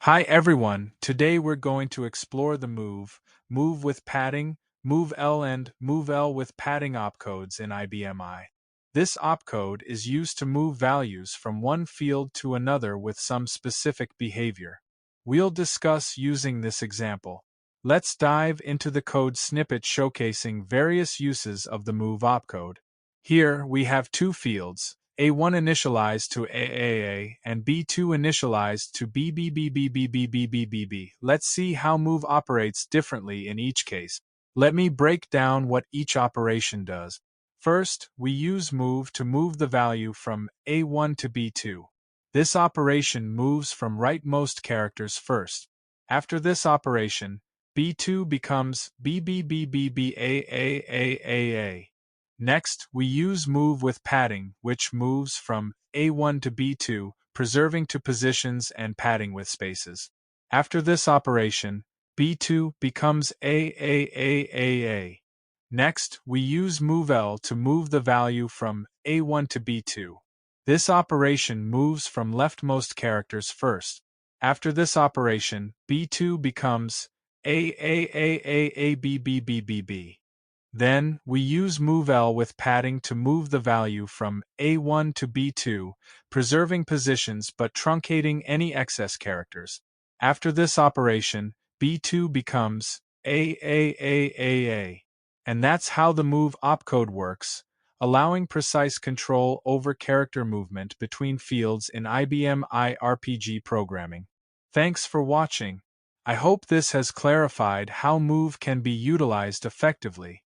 Hi everyone, today we're going to explore the move with padding, MOVEL and MOVEL with padding opcodes in IBM I. This opcode is used to move values from one field to another with some specific behavior. We'll discuss using this example. Let's dive into the code snippet showcasing various uses of the move opcode. Here we have two fields, A1 initialized to AAA and B2 initialized to BBBBBBBBBB. Let's see how move operates differently in each case. Let me break down what each operation does. First, we use move to move the value from A1 to B2. This operation moves from rightmost characters first. After this operation, B2 becomes BBBBBAAAAA. Next, we use move with padding, which moves from A1 to B2, preserving two positions and padding with spaces. After this operation, B2 becomes AAAAA. Next, we use MOVEL to move the value from A1 to B2. This operation moves from leftmost characters first. After this operation, B2 becomes AAAAABBBBB. Then, we use MOVEL with padding to move the value from A1 to B2, preserving positions but truncating any excess characters. After this operation, B2 becomes AAAAA. And that's how the move opcode works, allowing precise control over character movement between fields in IBM I RPG programming. Thanks for watching. I hope this has clarified how move can be utilized effectively.